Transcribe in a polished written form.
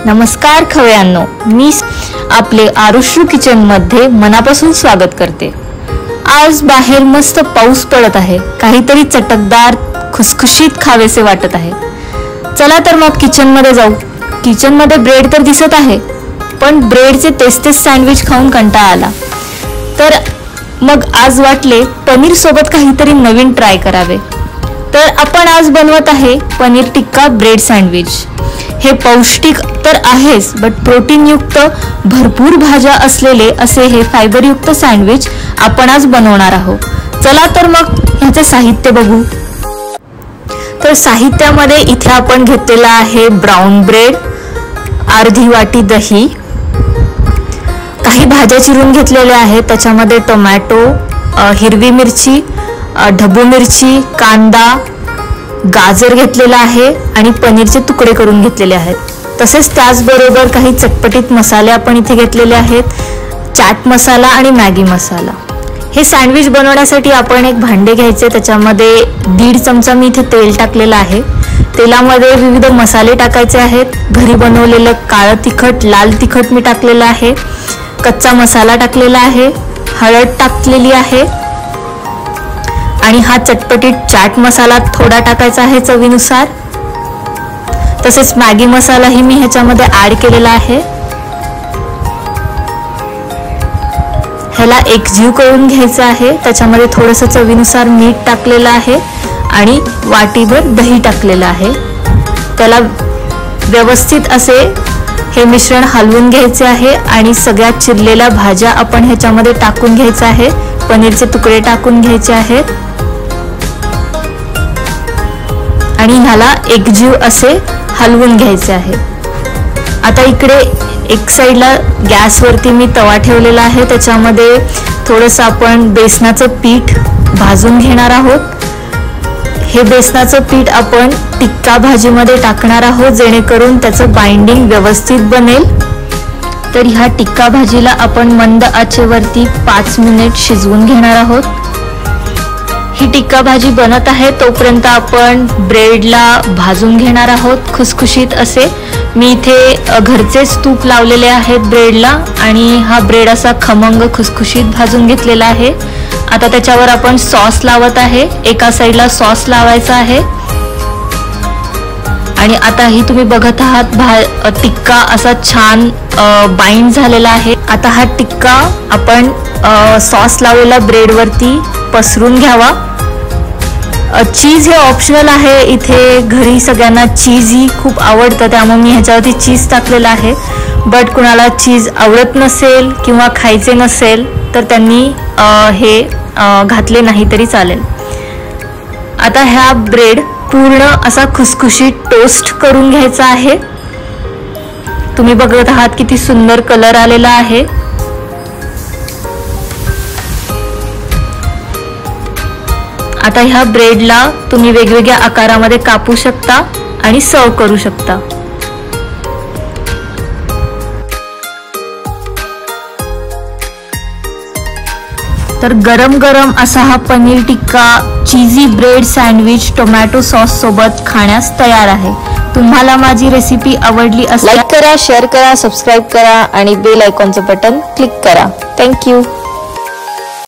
नमस्कार खवयांनो, मी आपले आरुश्रू किचन मध्ये मनापासून स्वागत करते। आज बाहेर मस्त पाऊस पडत आहे, काहीतरी चटकदार खुसखुशीत खावेसे वाटत आहे। चला तर मग किचन मध्ये जाऊ। किचन मध्ये ब्रेड तर दिसत आहे, पण ब्रेडचे तेच सँडविच खाऊन कंटाळा आला, तर मग आज वाटले पनीर सोबत काहीतरी नवीन ट्राय करावे। तर आपण आज बनवत आहे पनीर टिक्का ब्रेड सँडविच। हे पौष्टिक तर आहेच, बट प्रोटीन युक्त भरपूर भाज्या असलेले असे हे फायबर युक्त सँडविच आपण आज बनवणार आहोत। चला तर मग ह्याचे साहित्य बघू। तर साहित्यामध्ये इथे आपण घेतलेला आहे ब्राउन ब्रेड, अर्धी वाटी दही, काही भाज्या चिरून घेतलेल्या आहेत, त्याच्यामध्ये टोमॅटो, हिरवी मिरची, ढबू मिरची, कांदा, गाजर घेतलेला आहे आणि पनीरचे तुकडे करून घेतलेले आहेत। तसेच त्याचबरोबर काही चटपटीत मसाले आपण इथे घेतलेले आहेत, चाट मसाला आणि मॅगी मसाला। हे सँडविच बनवण्यासाठी आपण एक भांडे घ्यायचे, त्याच्यामध्ये 1.5 चमचा मी इथे तेल टाकलेलं आहे। तेलामध्ये विविध मसाले टाकायचे आहेत। घरी बनवलेलं काळं तिखट, लाल तिखट मी टाकलेलं आहे, कच्चा मसाला टाकलेला आहे, हळद टाकलेली आहे आणि हा चटपटीत चाट मसाला थोडा टाकायचा आहे चवीनुसार। तसेच मॅगी मसाला ही मी ह्याच्यामध्ये ऍड केलेला आहे। ह्याला एकजीव करून घ्यायचं आहे। त्याच्यामध्ये थोडंसं चवीनुसार मीठ टाकलेलं आहे आणि वाटीभर दही टाकलेलं आहे। त्याला व्यवस्थित असे हे मिश्रण हलवून घ्यायचे आहे आणि सगळ्या चिरलेल्या भाज्या आपण ह्याच्यामध्ये टाकून घ्यायचं आहे। पनीरचे तुकडे टाकून घ्यायचे आहेत आणि ह्याला एकजीव असे हलवून घ्यायचे आहे। आता इकडे एक साइडला गॅसवरती मी तवा ठेवलेला आहे, त्याच्यामध्ये थोडंसं आपण बेसनाचं पीठ भाजून घेणार आहोत। हे बेसनाचं पीठ आपण टिक्का भाजीमध्ये टाकणार आहोत, जेणेकरून त्याचं बाइंडिंग व्यवस्थित बनेल। तर ह्या टिक्का भाजीला आपण मंद आचेवरती 5 मिनिट शिजवून घेणार आहोत। ही टिक्का भाजी बनत आहे तोपर्यंत आपण ब्रेडला भाजून घेणार आहोत खुसखुशीत असे। मी इथे घरचेच तूप लावलेले आहेत ब्रेडला आणि हा ब्रेड असा खमंग खुसखुशीत भाजून घेतलेला आहे। आता त्याच्यावर आपण सॉस लावत आहे, एका साइडला सॉस लावायचा आहे आणि आता ही तुम्ही बघत आहात टिक्का असा छान बाइंड झालेला आहे। आता हा टिक्का आपण सॉस लावलेला ब्रेड वरती पसरून घ्यावा। चीज हे ऑप्शनल आहे, इथे घरी सगळ्यांना चीजही खूप आवडतं, त्यामुळे मी ह्याच्यावरती चीज टाकलेला आहे। बट कुणाला चीज आवडत नसेल किंवा खायचे नसेल तर त्यांनी हे घातले नाही तरी चालेल। आता ह्या ब्रेड पूर्ण असा खुसखुशीत टोस्ट करून घ्यायचा आहे। तुम्ही बघत आहात किती सुंदर कलर आलेला आहे। आता ह्या ब्रेडला तुम्ही वेगवेगळ्या आकारामध्ये कापू शकता आणि सर्व करू शकता। तर गरम गरम असा हा paneer tikka चीजी bread sandwich tomato sauce सोबत खाण्यास तयार आहे। तुम्हाला माझी रेसिपी आवडली असेल लाईक करा, शेअर करा, सबस्क्राइब करा आणि बेल आयकॉनचं बटन क्लिक करा। थँक्यू।